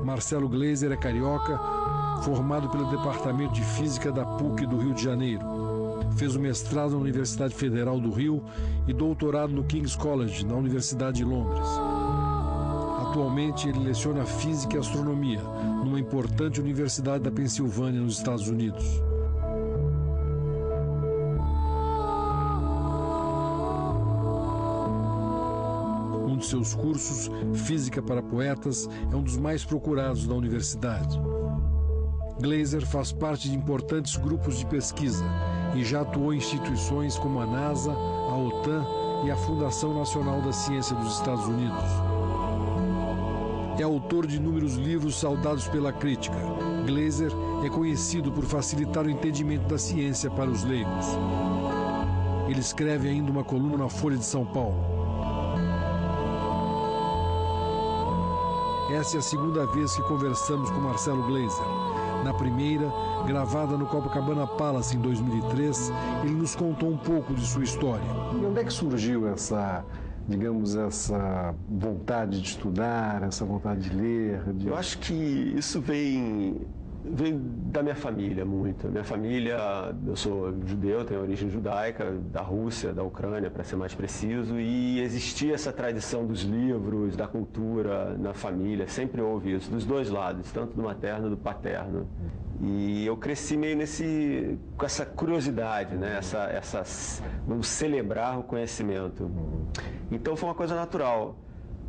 Marcelo Gleiser é carioca, formado pelo Departamento de Física da PUC do Rio de Janeiro. Fez o mestrado na Universidade Federal do Rio e doutorado no King's College, na Universidade de Londres. Atualmente, ele leciona Física e Astronomia numa importante universidade da Pensilvânia, nos Estados Unidos. Um de seus cursos, Física para Poetas, é um dos mais procurados da universidade. Gleiser faz parte de importantes grupos de pesquisa e já atuou em instituições como a NASA, a OTAN e a Fundação Nacional da Ciência dos Estados Unidos. É autor de inúmeros livros saudados pela crítica. Gleiser é conhecido por facilitar o entendimento da ciência para os leigos. Ele escreve ainda uma coluna na Folha de São Paulo. Essa é a segunda vez que conversamos com Marcelo Gleiser. Na primeira, gravada no Copacabana Palace em 2003, ele nos contou um pouco de sua história. E onde é que surgiu essa, digamos, essa vontade de estudar, essa vontade de ler? Eu acho que isso vem da minha família muito. Minha família, eu sou judeu, tenho origem judaica, da Rússia, da Ucrânia, para ser mais preciso, e existia essa tradição dos livros, da cultura na família, sempre houve isso, dos dois lados, tanto do materno e do paterno. E eu cresci meio com essa curiosidade, né? Vamos celebrar o conhecimento. Então foi uma coisa natural.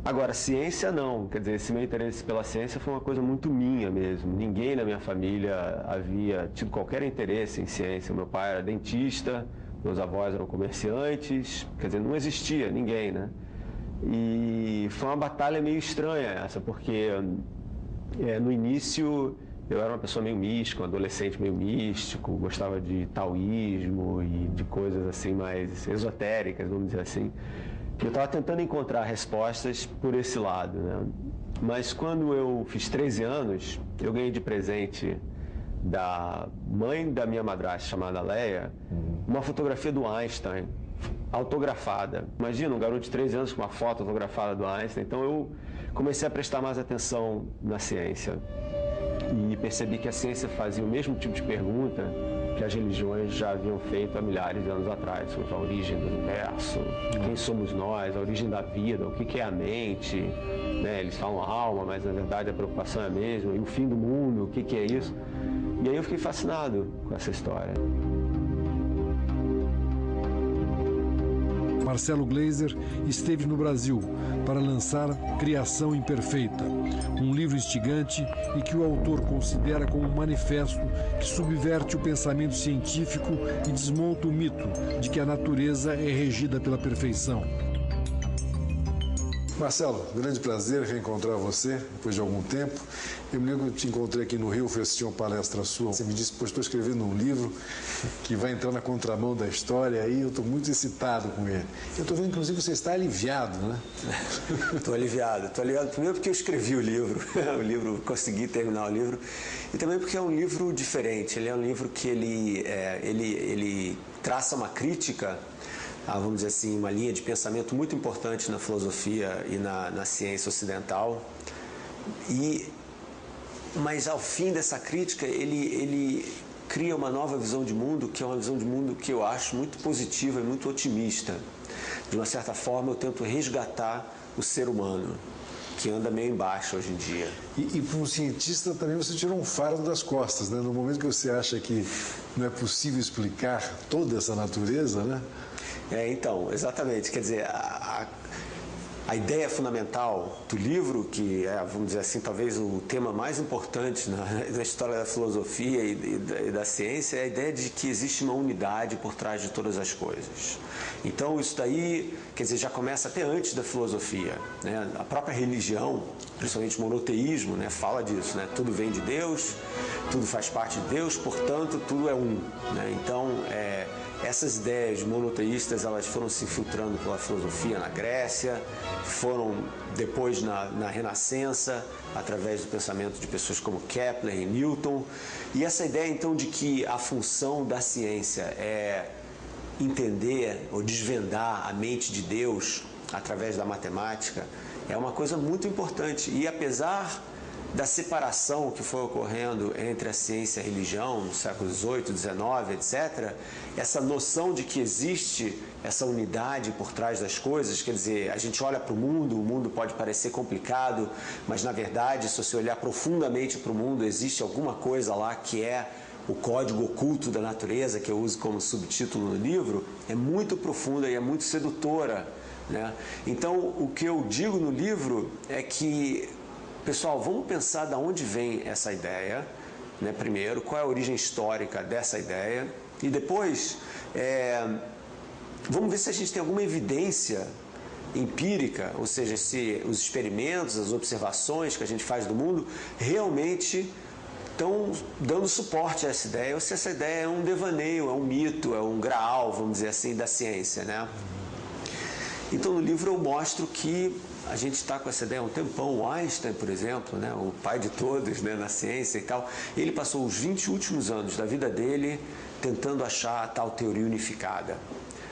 Agora, ciência não, quer dizer, esse meu interesse pela ciência foi uma coisa muito minha mesmo. Ninguém na minha família havia tido qualquer interesse em ciência. Meu pai era dentista, meus avós eram comerciantes, quer dizer, não existia ninguém, né? E foi uma batalha meio estranha essa, porque no início eu era uma pessoa meio mística, um adolescente meio místico, gostava de taoísmo e de coisas assim mais esotéricas, vamos dizer assim. Eu estava tentando encontrar respostas por esse lado, né? Mas quando eu fiz 13 anos, eu ganhei de presente da mãe da minha madrasta, chamada Leia, uma fotografia do Einstein, autografada. Imagina, um garoto de 13 anos com uma foto autografada do Einstein. Então eu comecei a prestar mais atenção na ciência e percebi que a ciência fazia o mesmo tipo de pergunta que as religiões já haviam feito há milhares de anos atrás, sobre a origem do universo, quem somos nós, a origem da vida, o que é a mente, né? Eles falam alma, mas na verdade a preocupação é a mesma, e o fim do mundo, o que é isso? E aí eu fiquei fascinado com essa história. Marcelo Gleiser esteve no Brasil para lançar Criação Imperfeita, um livro instigante e que o autor considera como um manifesto que subverte o pensamento científico e desmonta o mito de que a natureza é regida pela perfeição. Marcelo, grande prazer reencontrar você depois de algum tempo. Eu me lembro que eu te encontrei aqui no Rio, fui assistir uma palestra sua. Você me disse que estou escrevendo um livro que vai entrar na contramão da história e eu estou muito excitado com ele. Eu estou vendo, inclusive, que você está aliviado, né? Estou aliviado primeiro porque eu escrevi o livro, consegui terminar o livro, e também porque é um livro diferente. Ele é um livro que ele traça uma crítica, vamos dizer assim, uma linha de pensamento muito importante na filosofia e na ciência ocidental. Mas ao fim dessa crítica, ele cria uma nova visão de mundo, que é uma visão de mundo que eu acho muito positiva e muito otimista. De uma certa forma, eu tento resgatar o ser humano, que anda meio embaixo hoje em dia. E para um cientista também você tirou um fardo das costas, né? No momento que você acha que não é possível explicar toda essa natureza, né? Então, exatamente. Quer dizer, a ideia fundamental do livro, que é, vamos dizer assim, talvez o tema mais importante na história da filosofia e da ciência, é a ideia de que existe uma unidade por trás de todas as coisas. Então, isso daí, quer dizer, já começa até antes da filosofia, né? A própria religião, principalmente o monoteísmo, né, fala disso, né? Tudo vem de Deus, tudo faz parte de Deus, portanto, tudo é um, né? Então, essas ideias monoteístas, elas foram se infiltrando pela filosofia na Grécia, foram depois na Renascença, através do pensamento de pessoas como Kepler e Newton. E essa ideia, então, de que a função da ciência é entender ou desvendar a mente de Deus através da matemática, é uma coisa muito importante. E apesar da separação que foi ocorrendo entre a ciência e a religião no século XVIII, XIX, etc., essa noção de que existe essa unidade por trás das coisas, quer dizer, a gente olha para o mundo pode parecer complicado, mas na verdade, se você olhar profundamente para o mundo, existe alguma coisa lá que é o código oculto da natureza, que eu uso como subtítulo no livro, é muito profunda e é muito sedutora, né? Então, o que eu digo no livro é que, pessoal, vamos pensar de onde vem essa ideia, né? Primeiro, qual é a origem histórica dessa ideia, e depois, vamos ver se a gente tem alguma evidência empírica, ou seja, se os experimentos, as observações que a gente faz do mundo realmente estão dando suporte a essa ideia, ou se essa ideia é um devaneio, é um mito, é um graal, vamos dizer assim, da ciência, né? Então, no livro eu mostro que a gente está com essa ideia há um tempão. O Einstein, por exemplo, né, o pai de todos, né, na ciência e tal, ele passou os 20 últimos anos da vida dele tentando achar a tal teoria unificada.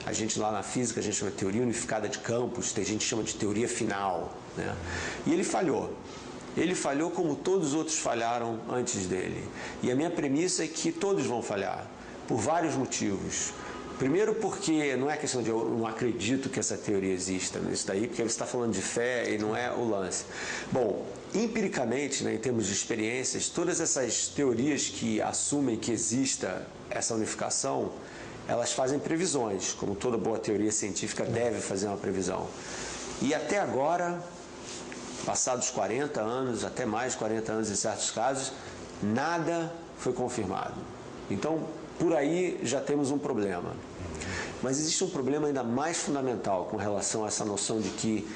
A gente lá na física, a gente chama de teoria unificada de campos, tem gente que chama de teoria final, né? E ele falhou. Ele falhou como todos os outros falharam antes dele. E a minha premissa é que todos vão falhar, por vários motivos. Primeiro porque não é questão de eu não acredito que essa teoria exista, isso daí, porque você está falando de fé e não é o lance. Bom, empiricamente, né, em termos de experiências, todas essas teorias que assumem que exista essa unificação, elas fazem previsões, como toda boa teoria científica deve fazer uma previsão. E até agora, passados 40 anos, até mais de 40 anos em certos casos, nada foi confirmado. Então, por aí já temos um problema. Mas existe um problema ainda mais fundamental com relação a essa noção de que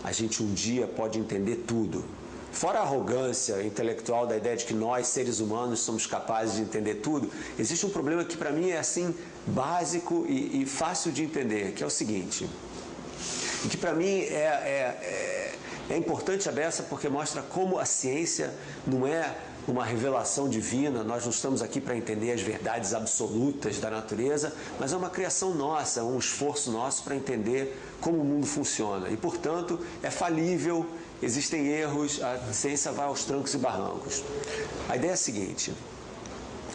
a gente um dia pode entender tudo. Fora a arrogância intelectual da ideia de que nós, seres humanos, somos capazes de entender tudo, existe um problema que para mim é assim básico e fácil de entender, que é o seguinte, e que para mim é importante a beça porque mostra como a ciência não é uma revelação divina, nós não estamos aqui para entender as verdades absolutas da natureza, mas é uma criação nossa, um esforço nosso para entender como o mundo funciona. E, portanto, é falível, existem erros, a ciência vai aos trancos e barrancos. A ideia é a seguinte,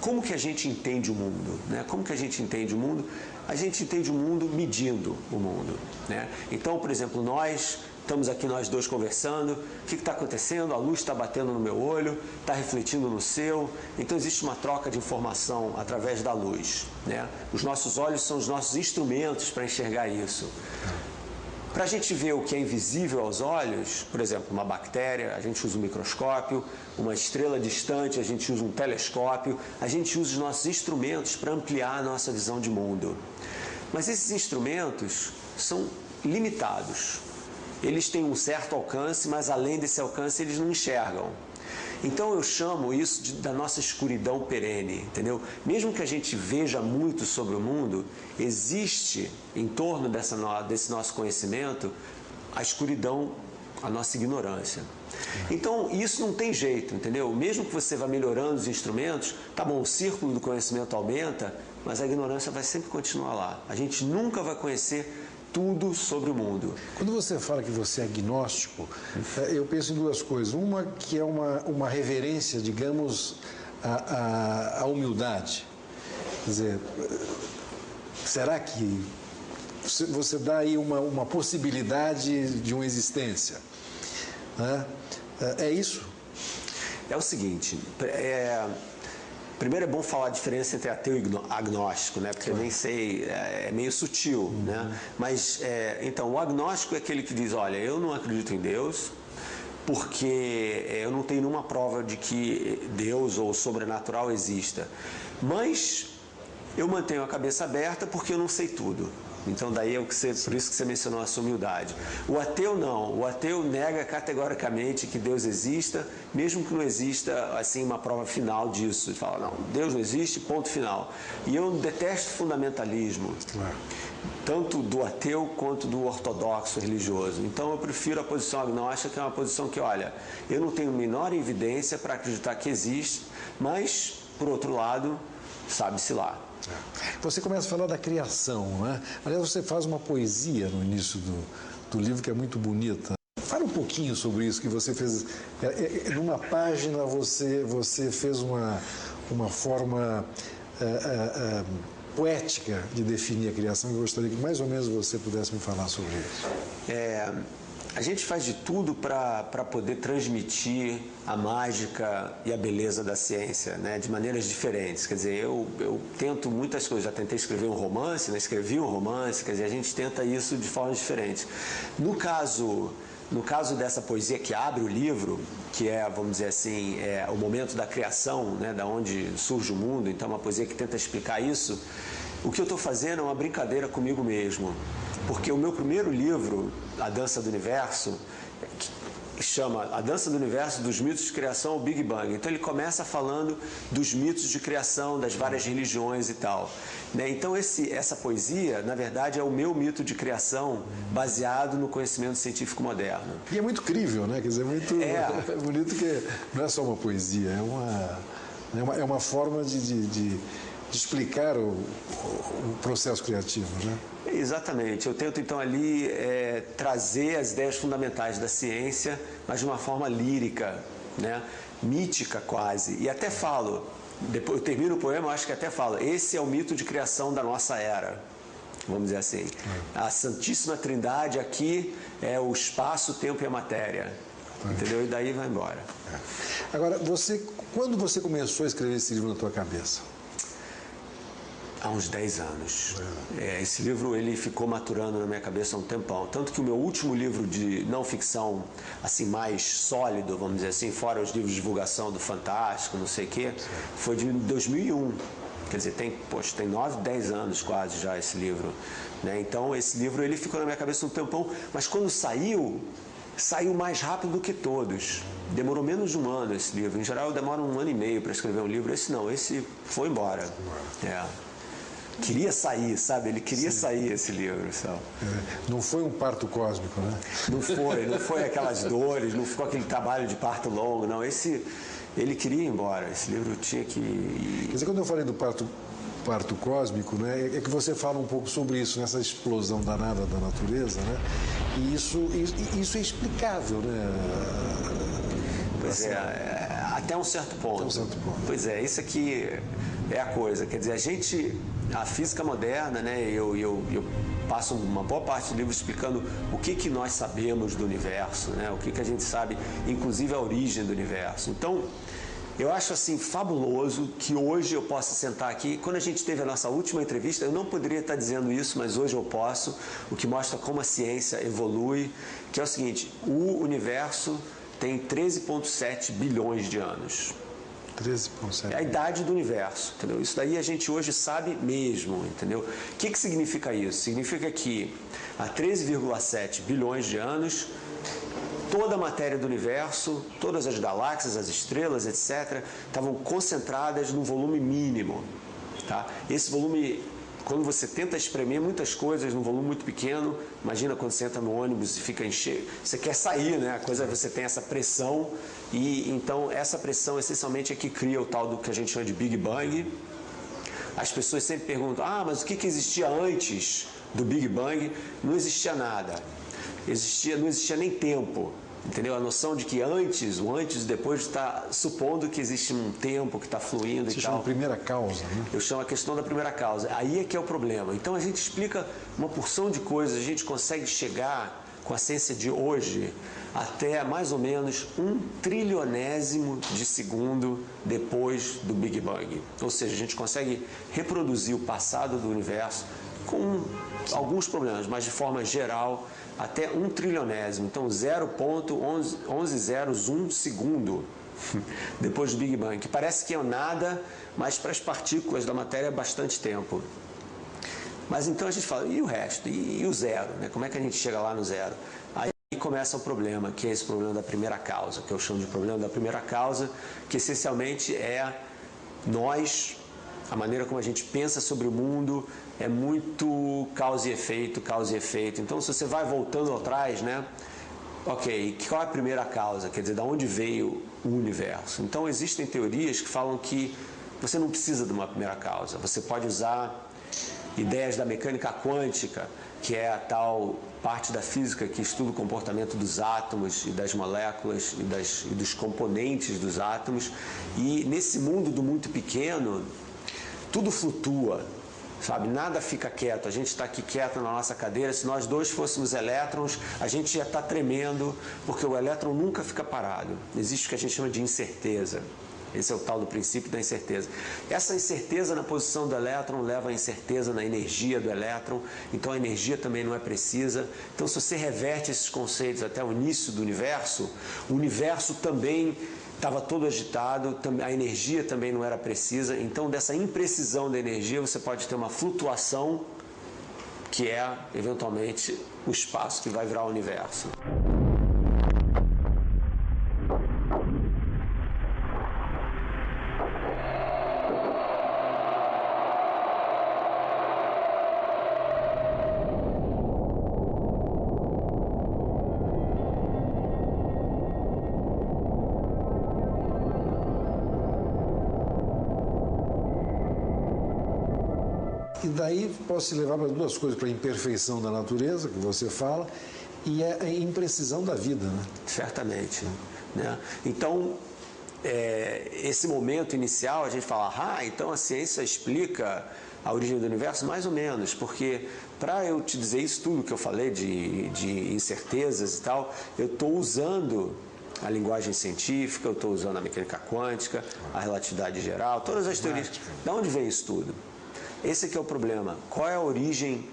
como que a gente entende o mundo, né? Como que a gente entende o mundo? A gente entende o mundo medindo o mundo, né? Então, por exemplo, estamos aqui nós dois conversando, o que está acontecendo? A luz está batendo no meu olho, está refletindo no seu, então existe uma troca de informação através da luz, né? Os nossos olhos são os nossos instrumentos para enxergar isso. Para a gente ver o que é invisível aos olhos, por exemplo, uma bactéria, a gente usa um microscópio, uma estrela distante, a gente usa um telescópio, a gente usa os nossos instrumentos para ampliar a nossa visão de mundo. Mas esses instrumentos são limitados. Eles têm um certo alcance, mas além desse alcance eles não enxergam. Então eu chamo isso da nossa escuridão perene, entendeu? Mesmo que a gente veja muito sobre o mundo, existe em torno desse nosso conhecimento a escuridão, a nossa ignorância. Então isso não tem jeito, entendeu? Mesmo que você vá melhorando os instrumentos, tá bom, o círculo do conhecimento aumenta, mas a ignorância vai sempre continuar lá. A gente nunca vai conhecer tudo sobre o mundo. Quando você fala que você é agnóstico, eu penso em duas coisas. Uma que é uma reverência, digamos, à humildade. Quer dizer, será que você dá aí uma possibilidade de uma existência? Né? É isso? É o seguinte, primeiro é bom falar a diferença entre ateu e agnóstico, né? Porque eu nem sei, é meio sutil, né? Mas, então, o agnóstico é aquele que diz, olha, eu não acredito em Deus, porque eu não tenho nenhuma prova de que Deus ou o sobrenatural exista. Mas eu mantenho a cabeça aberta porque eu não sei tudo. Então, daí por isso que você mencionou a sua humildade. O ateu não. O ateu nega categoricamente que Deus exista, mesmo que não exista assim uma prova final disso. Ele fala, não, Deus não existe, ponto final. E eu detesto fundamentalismo, tanto do ateu quanto do ortodoxo religioso. Então, eu prefiro a posição agnóstica, que é uma posição que, olha, eu não tenho a menor evidência para acreditar que existe, mas, por outro lado, sabe-se lá. Você começa a falar da criação, né? Aliás, você faz uma poesia no início do livro que é muito bonita. Fala um pouquinho sobre isso que você fez. Numa página você fez uma forma poética de definir a criação. Eu gostaria que mais ou menos você pudesse me falar sobre isso. A gente faz de tudo para poder transmitir a mágica e a beleza da ciência, né, de maneiras diferentes. Quer dizer, eu tento muitas coisas. Já tentei escrever um romance, né, escrevi um romance. Quer dizer, a gente tenta isso de formas diferentes. No caso dessa poesia que abre o livro, que é, vamos dizer assim, o momento da criação, né, da onde surge o mundo, então é uma poesia que tenta explicar isso, o que eu estou fazendo é uma brincadeira comigo mesmo. Porque o meu primeiro livro, A Dança do Universo, chama A Dança do Universo, dos mitos de criação ao Big Bang. Então ele começa falando dos mitos de criação, das várias religiões e tal. Né? Então essa poesia, na verdade, é o meu mito de criação baseado no conhecimento científico moderno. E é muito crível, né? Quer dizer, é bonito que não é só uma poesia, é uma forma de explicar o processo criativo, né? Exatamente. Eu tento, então, ali trazer as ideias fundamentais da ciência, mas de uma forma lírica, né? Mítica quase. E até falo, depois eu termino o poema, eu acho que até falo, esse é o mito de criação da nossa era, vamos dizer assim. A Santíssima Trindade aqui é o espaço, o tempo e a matéria. Entendeu? E daí vai embora. Agora, quando você começou a escrever esse livro na tua cabeça? Há uns 10 anos. Esse livro ele ficou maturando na minha cabeça há um tempão. Tanto que o meu último livro de não ficção, assim, mais sólido, vamos dizer assim, fora os livros de divulgação do Fantástico, não sei o quê, foi de 2001. Quer dizer, tem 9, 10 anos quase já esse livro. Né? Então, esse livro ele ficou na minha cabeça um tempão, mas quando saiu mais rápido do que todos. Demorou menos de um ano esse livro. Em geral, demora 1 ano e meio para escrever um livro. Esse não, esse foi embora. Queria sair, sabe? Ele queria sair esse livro. Sabe? Não foi um parto cósmico, né? Não foi aquelas dores, não ficou aquele trabalho de parto longo, não. Ele queria ir embora, esse livro tinha que ir. Quer dizer, quando eu falei do parto cósmico, né, é que você fala um pouco sobre isso, nessa explosão danada da natureza, né? E isso é explicável, né? Pois até um certo ponto. Pois é, isso aqui é a coisa. Quer dizer, a física moderna, né, eu passo uma boa parte do livro explicando o que nós sabemos do universo, né, o que a gente sabe, inclusive a origem do universo. Então, eu acho assim fabuloso que hoje eu possa sentar aqui. Quando a gente teve a nossa última entrevista, eu não poderia estar dizendo isso, mas hoje eu posso, o que mostra como a ciência evolui, que é o seguinte: o universo tem 13,7 bilhões de anos. 13,7. É a idade do universo, entendeu? Isso daí a gente hoje sabe mesmo, entendeu? O que significa isso? Significa que há 13,7 bilhões de anos, toda a matéria do universo, todas as galáxias, as estrelas, etc., estavam concentradas num volume mínimo. Tá? Esse volume, quando você tenta espremer muitas coisas num volume muito pequeno, imagina quando você entra no ônibus e fica enchendo, você quer sair, né? A coisa, você tem essa pressão, e então essa pressão essencialmente é que cria o tal do que a gente chama de Big Bang. As pessoas sempre perguntam, mas o que existia antes do Big Bang? Não existia nada. Não existia nem tempo, entendeu? A noção de que o antes e depois está supondo que existe um tempo que está fluindo. Você chama a primeira causa, né? Eu chamo a questão da primeira causa. Aí é que é o problema. Então a gente explica uma porção de coisas, a gente consegue chegar com a ciência de hoje até mais ou menos 1 trilionésimo de segundo depois do Big Bang. Ou seja, a gente consegue reproduzir o passado do universo com alguns problemas, mas de forma geral até 1 trilionésimo, então 0,1101 segundo depois do Big Bang, que parece que é nada, mas para as partículas da matéria é bastante tempo. Mas então a gente fala, e o resto? E o zero? Né? Como é que a gente chega lá no zero? Aí começa o problema, que é esse problema da primeira causa, que eu chamo de problema da primeira causa, que essencialmente é nós, a maneira como a gente pensa sobre o mundo, é muito causa e efeito. Então, se você vai voltando atrás, né? Ok, qual é a primeira causa? Quer dizer, de onde veio o universo? Então, existem teorias que falam que você não precisa de uma primeira causa. Você pode usar ideias da mecânica quântica, que é a tal parte da física que estuda o comportamento dos átomos e das moléculas e dos componentes dos átomos. E nesse mundo do muito pequeno, tudo flutua, sabe? Nada fica quieto. A gente está aqui quieto na nossa cadeira. Se nós dois fôssemos elétrons, a gente já está tremendo, porque o elétron nunca fica parado. Existe o que a gente chama de incerteza. Esse é o tal do princípio da incerteza. Essa incerteza na posição do elétron leva à incerteza na energia do elétron, então a energia também não é precisa. Então, se você reverte esses conceitos até o início do universo, o universo também estava todo agitado, a energia também não era precisa. Então, dessa imprecisão da energia, você pode ter uma flutuação que é, eventualmente, o espaço que vai virar o universo. E daí posso te levar para duas coisas, para a imperfeição da natureza, que você fala, e a imprecisão da vida, né? Certamente, né? Então, esse momento inicial, a gente fala, então a ciência explica a origem do universo? Mais ou menos, porque para eu te dizer isso tudo que eu falei de incertezas e tal, eu estou usando a linguagem científica, eu estou usando a mecânica quântica, a relatividade geral, todas as teorias. De onde vem isso tudo? Esse aqui é o problema. Qual é a origem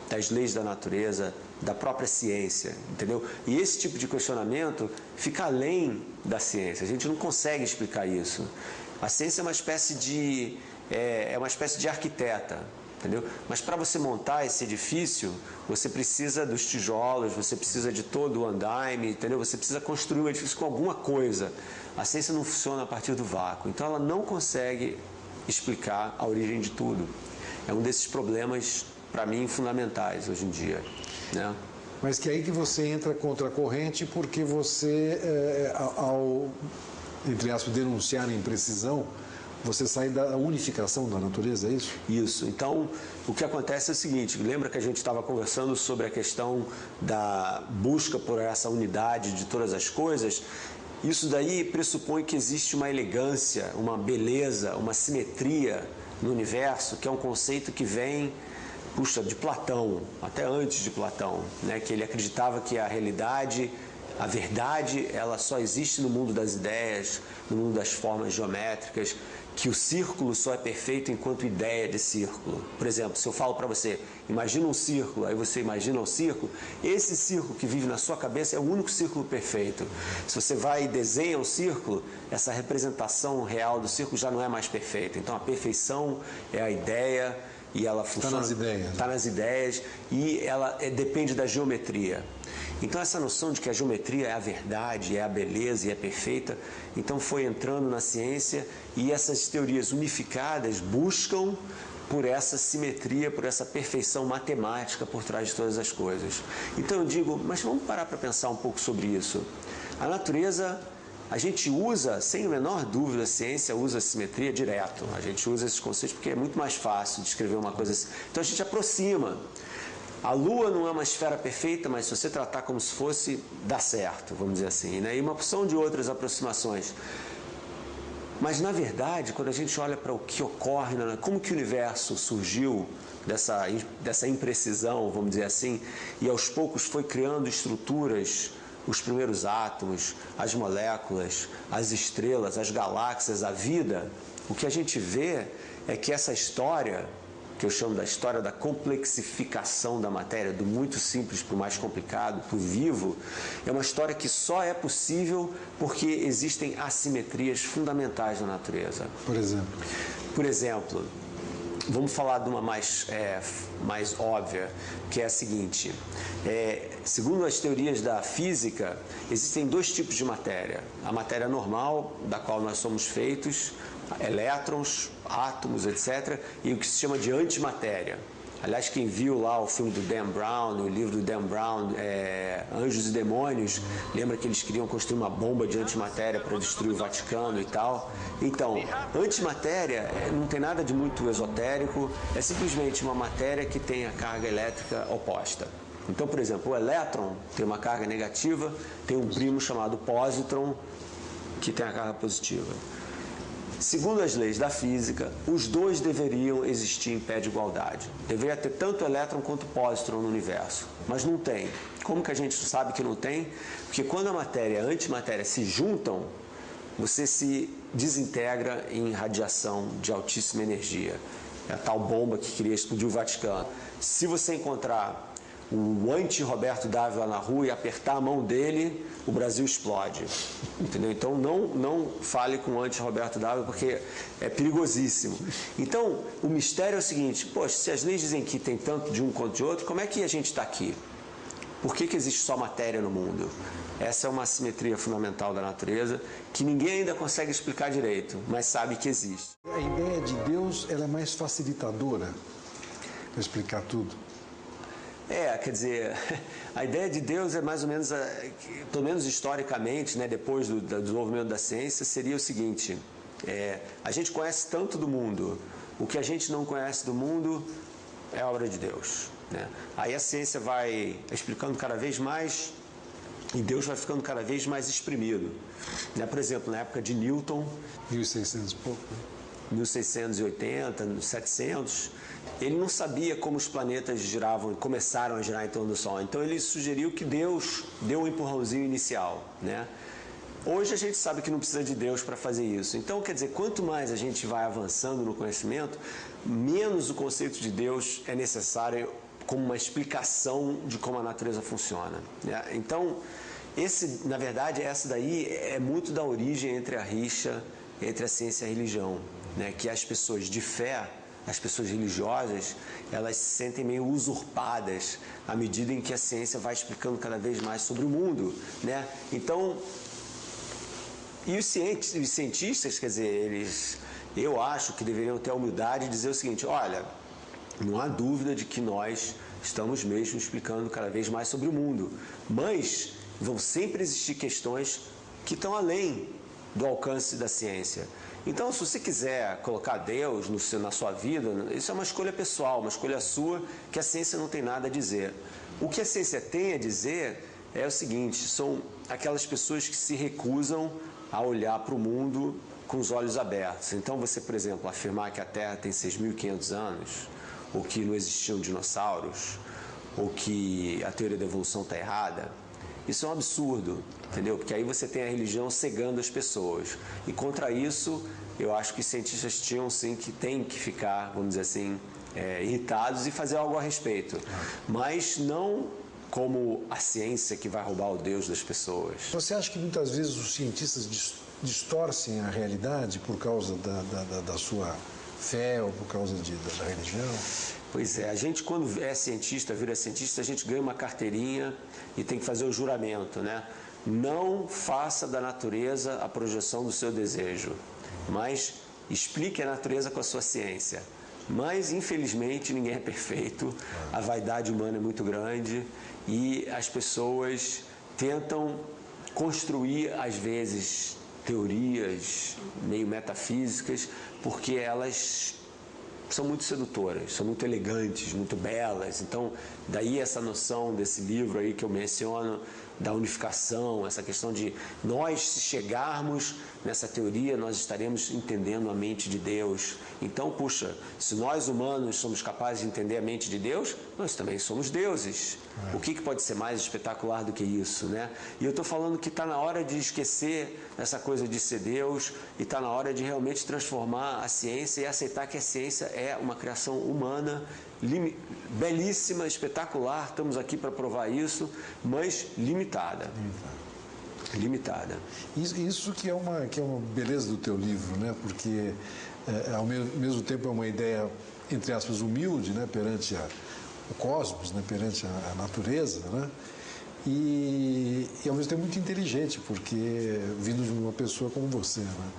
das leis da natureza, da própria ciência, entendeu? E esse tipo de questionamento fica além da ciência. A gente não consegue explicar isso. A ciência é uma espécie de arquiteta, entendeu? Mas para você montar esse edifício, você precisa dos tijolos, você precisa de todo o andaime, entendeu? Você precisa construir um edifício com alguma coisa. A ciência não funciona a partir do vácuo. Então ela não consegue explicar a origem de tudo. É um desses problemas, para mim, fundamentais hoje em dia, né? Mas que é aí que você entra contra a corrente, porque você, ao, entre aspas, denunciar a imprecisão, você sai da unificação da natureza, é isso? Isso. Então, o que acontece é o seguinte, lembra que a gente estava conversando sobre a questão da busca por essa unidade de todas as coisas? Isso daí pressupõe que existe uma elegância, uma beleza, uma simetria no universo, que é um conceito que vem, de Platão, até antes de Platão, né? Que ele acreditava que a realidade, a verdade, ela só existe no mundo das ideias, no mundo das formas geométricas, que o círculo só é perfeito enquanto ideia de círculo. Por exemplo, se eu falo para você, imagina um círculo, aí você imagina um círculo, esse círculo que vive na sua cabeça é o único círculo perfeito. Se você vai e desenha um círculo, essa representação real do círculo já não é mais perfeita. Então a perfeição é a ideia e ela funciona... Está nas ideias e ela depende da geometria. Então essa noção de que a geometria é a verdade, é a beleza e é perfeita, então foi entrando na ciência e essas teorias unificadas buscam por essa simetria, por essa perfeição matemática por trás de todas as coisas. Então eu digo, mas vamos parar para pensar um pouco sobre isso. A natureza, a gente usa, sem a menor dúvida, a ciência usa a simetria direto. A gente usa esses conceitos porque é muito mais fácil de escrever uma coisa assim. Então a gente aproxima. A Lua não é uma esfera perfeita, mas se você tratar como se fosse, dá certo, vamos dizer assim, né? E uma opção de outras aproximações. Mas, na verdade, quando a gente olha para o que ocorre, como que o universo surgiu dessa imprecisão, vamos dizer assim, e aos poucos foi criando estruturas, os primeiros átomos, as moléculas, as estrelas, as galáxias, a vida, o que a gente vê é que essa história, que eu chamo da história da complexificação da matéria, do muito simples para o mais complicado, para o vivo, é uma história que só é possível porque existem assimetrias fundamentais na natureza. Por exemplo, vamos falar de uma mais óbvia, que é a seguinte. Segundo as teorias da física, existem dois tipos de matéria. A matéria normal, da qual nós somos feitos, elétrons, átomos, etc., e o que se chama de antimatéria. Aliás, quem viu lá o filme do Dan Brown, o livro do Dan Brown, Anjos e Demônios, lembra que eles queriam construir uma bomba de antimatéria para destruir o Vaticano e tal? Então, antimatéria não tem nada de muito esotérico, é simplesmente uma matéria que tem a carga elétrica oposta. Então, por exemplo, o elétron tem uma carga negativa, tem um primo chamado pósitron que tem a carga positiva. Segundo as leis da física, os dois deveriam existir em pé de igualdade. Deveria ter tanto elétron quanto pósitron no universo, mas não tem. Como que a gente sabe que não tem? Porque quando a matéria e a antimatéria se juntam, você se desintegra em radiação de altíssima energia. É a tal bomba que queria explodir o Vaticano. Se você encontrar o anti-Roberto Dávila na rua e apertar a mão dele, o Brasil explode. Entendeu? Então não fale com o anti-Roberto Dávila, porque é perigosíssimo. Então, o mistério é o seguinte: poxa, se as leis dizem que tem tanto de um quanto de outro, como é que a gente está aqui? Por que existe só matéria no mundo? Essa é uma assimetria fundamental da natureza que ninguém ainda consegue explicar direito, mas sabe que existe. A ideia de Deus, ela é mais facilitadora para explicar tudo. Quer dizer, a ideia de Deus é mais ou menos, pelo menos historicamente, né, depois do desenvolvimento da ciência, seria o seguinte: a gente conhece tanto do mundo, o que a gente não conhece do mundo é obra de Deus, né? Aí a ciência vai explicando cada vez mais e Deus vai ficando cada vez mais exprimido, né? Por exemplo, na época de Newton, 1600 e pouco, né? 1680, 700, ele não sabia como os planetas giravam, começaram a girar em torno do Sol. Então ele sugeriu que Deus deu um empurrãozinho inicial, né? Hoje a gente sabe que não precisa de Deus para fazer isso. Então, quer dizer, quanto mais a gente vai avançando no conhecimento, menos o conceito de Deus é necessário como uma explicação de como a natureza funciona, né? Então, na verdade, essa daí é muito da origem entre a rixa entre a ciência e a religião, né? Que as pessoas de fé, as pessoas religiosas, elas se sentem meio usurpadas à medida em que a ciência vai explicando cada vez mais sobre o mundo, né? Então, e os cientistas, quer dizer, eu acho que deveriam ter a humildade de dizer o seguinte: olha, não há dúvida de que nós estamos mesmo explicando cada vez mais sobre o mundo, mas vão sempre existir questões que estão além do alcance da ciência. Então, se você quiser colocar Deus na sua vida, isso é uma escolha pessoal, uma escolha sua, que a ciência não tem nada a dizer. O que a ciência tem a dizer é o seguinte: são aquelas pessoas que se recusam a olhar para o mundo com os olhos abertos. Então, você, por exemplo, afirmar que a Terra tem 6.500 anos, ou que não existiam dinossauros, ou que a teoria da evolução está errada, isso é um absurdo, entendeu? Porque aí você tem a religião cegando as pessoas. E contra isso, eu acho que os cientistas têm que ficar, vamos dizer assim, irritados e fazer algo a respeito. Mas não como a ciência que vai roubar o Deus das pessoas. Você acha que muitas vezes os cientistas distorcem a realidade por causa da sua fé ou por causa da religião? Pois é, a gente quando vira cientista, a gente ganha uma carteirinha e tem que fazer o juramento, né? Não faça da natureza a projeção do seu desejo, mas explique a natureza com a sua ciência. Mas, infelizmente, ninguém é perfeito, a vaidade humana é muito grande e as pessoas tentam construir, às vezes, teorias meio metafísicas, porque elas são muito sedutoras, são muito elegantes, muito belas. Então, daí essa noção desse livro aí que eu menciono, da unificação, essa questão de nós, se chegarmos nessa teoria, nós estaremos entendendo a mente de Deus. Então, puxa, se nós humanos somos capazes de entender a mente de Deus, nós também somos deuses. O que pode ser mais espetacular do que isso, né? E eu estou falando que está na hora de esquecer essa coisa de ser Deus e está na hora de realmente transformar a ciência e aceitar que a ciência é uma criação humana, belíssima, espetacular, estamos aqui para provar isso, mas limitada. Isso que é uma beleza do teu livro, né? Porque ao mesmo tempo é uma ideia, entre aspas, humilde, né? Perante o cosmos, né? Perante a natureza, né? E ao mesmo tempo muito inteligente, porque vindo de uma pessoa como você, né?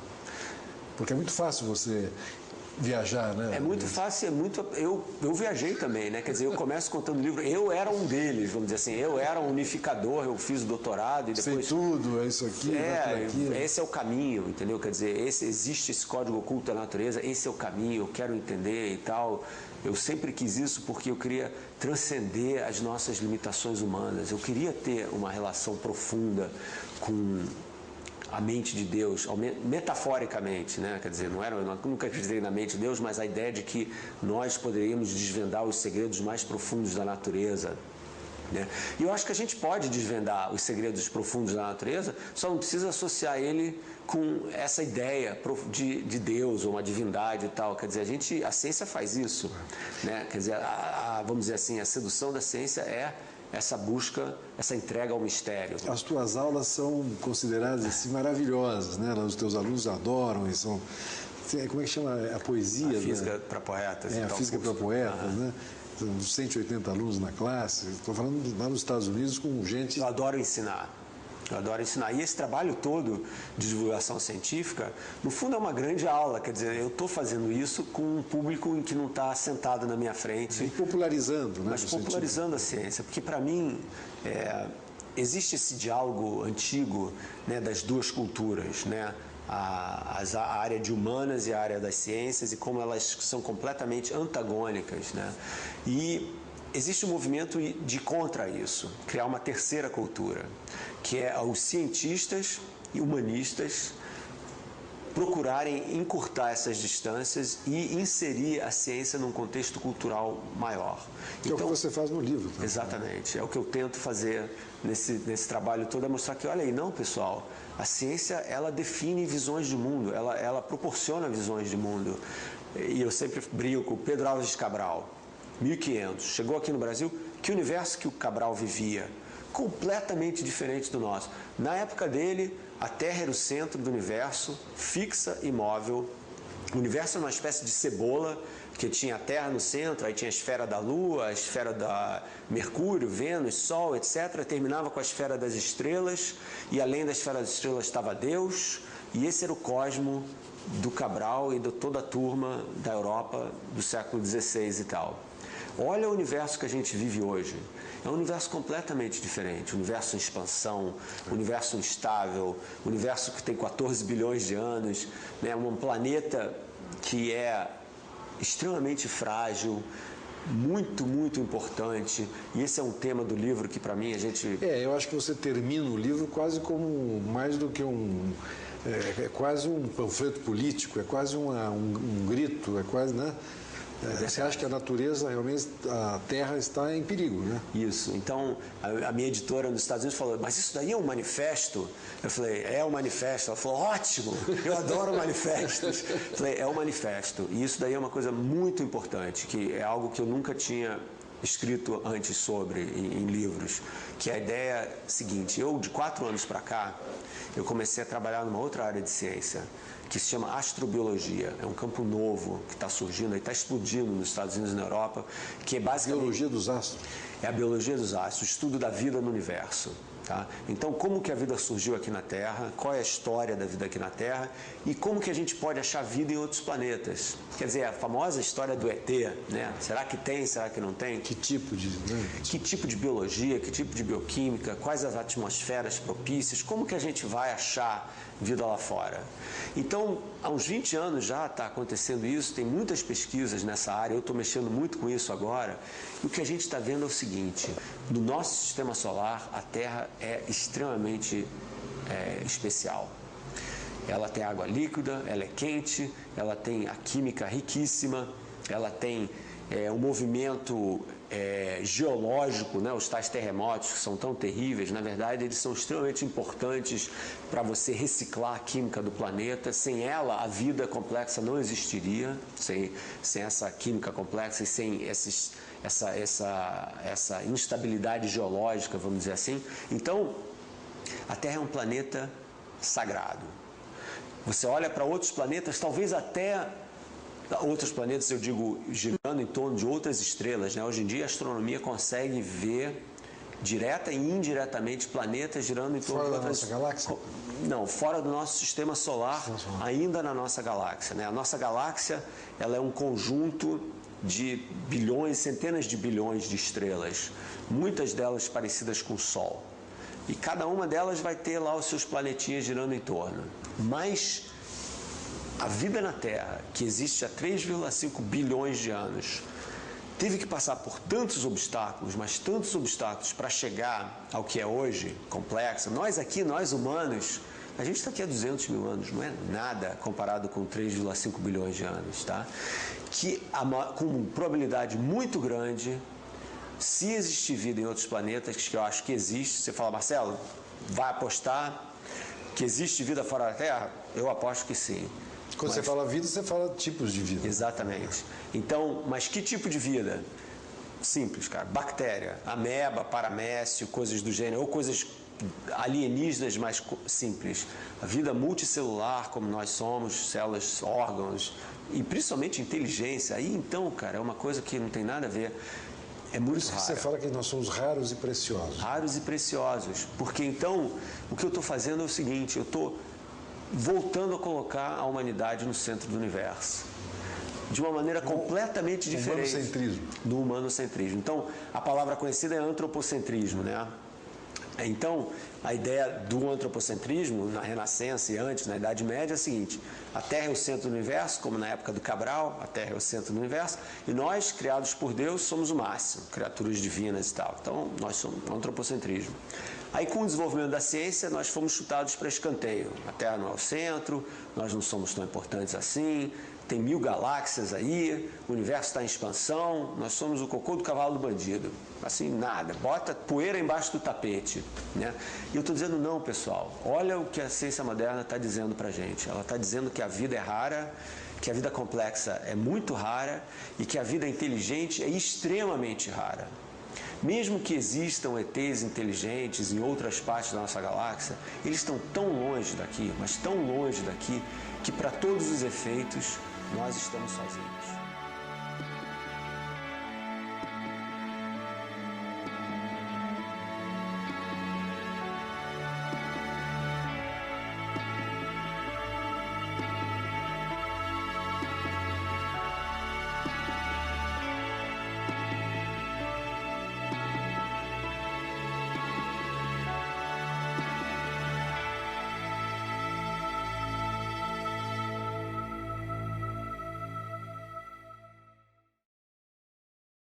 Porque é muito fácil você viajar, né? É muito fácil, eu viajei também, né? Quer dizer, eu começo contando o livro, eu era um deles, vamos dizer assim, eu era um unificador, eu fiz o doutorado e depois... Sei tudo, é isso aqui, esse é o caminho, entendeu? Quer dizer, existe esse código oculto da natureza, esse é o caminho, eu quero entender e tal. Eu sempre quis isso porque eu queria transcender as nossas limitações humanas, eu queria ter uma relação profunda com a mente de Deus, metaforicamente, né? Quer dizer, eu nunca acreditei na mente de Deus, mas a ideia de que nós poderíamos desvendar os segredos mais profundos da natureza, né? E eu acho que a gente pode desvendar os segredos profundos da natureza, só não precisa associar ele com essa ideia de Deus ou uma divindade e tal. Quer dizer, a ciência faz isso, né? Quer dizer, vamos dizer assim, a sedução da ciência é essa busca, essa entrega ao mistério. As tuas aulas são consideradas assim, maravilhosas, né? Os teus alunos adoram e são... Como é que chama? A poesia? A física para poetas. A física para poetas, né? 180 alunos na classe. Estou falando lá nos Estados Unidos com gente... Eu adoro ensinar. E esse trabalho todo de divulgação científica, no fundo é uma grande aula, quer dizer, eu estou fazendo isso com um público em que não está sentado na minha frente. E popularizando, né? Mas popularizando a ciência, porque para mim existe esse diálogo antigo, né, das duas culturas, né? A área de humanas e a área das ciências e como elas são completamente antagônicas, né? E existe um movimento de contra isso, criar uma terceira cultura, que é os cientistas e humanistas procurarem encurtar essas distâncias e inserir a ciência num contexto cultural maior. Que é o que você faz no livro. Tá? Exatamente, é o que eu tento fazer nesse trabalho todo, é mostrar que, olha aí, não, pessoal, a ciência, ela define visões de mundo, ela proporciona visões de mundo. E eu sempre brinco, Pedro Álvares de Cabral, 1500, chegou aqui no Brasil, que universo que o Cabral vivia? Completamente diferente do nosso. Na época dele, a Terra era o centro do universo, fixa, imóvel. O universo era uma espécie de cebola, que tinha a Terra no centro, aí tinha a esfera da Lua, a esfera da Mercúrio, Vênus, Sol, etc. Terminava com a esfera das estrelas, e além da esfera das estrelas estava Deus, e esse era o cosmo do Cabral e de toda a turma da Europa do século XVI e tal. Olha o universo que a gente vive hoje. É um universo completamente diferente. Um universo em expansão, um universo instável, um universo que tem 14 bilhões de anos, né? Um planeta que é extremamente frágil, muito, muito importante. E esse é um tema do livro que, para mim, a gente... eu acho que você termina o livro quase como mais do que é quase um panfleto político, é quase um grito, é quase, né? Você acha que a natureza, realmente, a Terra está em perigo, né? Isso. Então, a minha editora nos Estados Unidos falou, mas isso daí é um manifesto? Eu falei, é um manifesto. Ela falou, ótimo, eu adoro manifestos. Eu falei, é um manifesto. E isso daí é uma coisa muito importante, que é algo que eu nunca tinha escrito antes sobre, em livros, que é a ideia seguinte, eu, de 4 anos para cá, eu comecei a trabalhar numa outra área de ciência, que se chama astrobiologia. É um campo novo que está surgindo, está explodindo nos Estados Unidos e na Europa, que é basicamente... Biologia dos astros. É a biologia dos astros, o estudo da vida no universo. Tá? Então, como que a vida surgiu aqui na Terra, qual é a história da vida aqui na Terra e como que a gente pode achar vida em outros planetas. Quer dizer, a famosa história do ET, né? Será que tem, será que não tem? Que tipo de... Que tipo de biologia, que tipo de bioquímica, quais as atmosferas propícias, como que a gente vai achar vida lá fora? Então, há uns 20 anos já está acontecendo isso, tem muitas pesquisas nessa área, eu estou mexendo muito com isso agora, e o que a gente está vendo é o seguinte, no nosso sistema solar, a Terra é extremamente especial. Ela tem água líquida, ela é quente, ela tem a química riquíssima, ela tem um movimento geológico, né? Os tais terremotos que são tão terríveis, na verdade eles são extremamente importantes para você reciclar a química do planeta. Sem ela, a vida complexa não existiria, sem essa química complexa e sem essa instabilidade geológica, vamos dizer assim. Então, a Terra é um planeta sagrado. Você olha para outros planetas, talvez até outros planetas, eu digo, girando em torno de outras estrelas, né? Hoje em dia a astronomia consegue ver direta e indiretamente planetas girando em torno Fora de da nossa galáxia? Não, fora do nosso sistema solar, ainda na nossa galáxia, né? A nossa galáxia, ela é um conjunto de bilhões, centenas de bilhões de estrelas, muitas delas parecidas com o Sol. E cada uma delas vai ter lá os seus planetinhas girando em torno. Mas a vida na Terra, que existe há 3,5 bilhões de anos, teve que passar por tantos obstáculos, mas tantos obstáculos para chegar ao que é hoje, complexo. Nós aqui, nós humanos, a gente está aqui há 200 mil anos, não é nada comparado com 3,5 bilhões de anos, tá? Que com probabilidade muito grande, se existir vida em outros planetas, que eu acho que existe, você fala, Marcelo, vai apostar que existe vida fora da Terra? Eu aposto que sim. Quando você fala vida, você fala tipos de vida. Exatamente. Então, mas que tipo de vida? Simples, cara. Bactéria, ameba, paramécio, coisas do gênero, ou coisas alienígenas mais simples. A vida multicelular, como nós somos, células, órgãos, e principalmente inteligência. Aí, então, cara, é uma coisa que não tem nada a ver. É muito raro. Você fala que nós somos raros e preciosos. Raros e preciosos. Porque, então, o que eu estou fazendo é o seguinte, eu estou voltando a colocar a humanidade no centro do universo. De uma maneira completamente diferente. Humanocentrismo. Do humanocentrismo. Então, a palavra conhecida é antropocentrismo, né? Então, a ideia do antropocentrismo, na Renascença e antes, na Idade Média, é a seguinte: a Terra é o centro do universo, como na época do Cabral, a Terra é o centro do universo, e nós, criados por Deus, somos o máximo, criaturas divinas e tal. Então, nós somos o antropocentrismo. Aí, com o desenvolvimento da ciência, nós fomos chutados para escanteio. A Terra não é o centro, nós não somos tão importantes assim, tem 1000 galáxias aí, o universo está em expansão, nós somos o cocô do cavalo do bandido. Assim, nada, bota poeira embaixo do tapete, né? E eu estou dizendo não, pessoal. Olha o que a ciência moderna está dizendo para a gente. Ela está dizendo que a vida é rara, que a vida complexa é muito rara e que a vida inteligente é extremamente rara. Mesmo que existam ETs inteligentes em outras partes da nossa galáxia, eles estão tão longe daqui, mas tão longe daqui, que para todos os efeitos nós estamos sozinhos.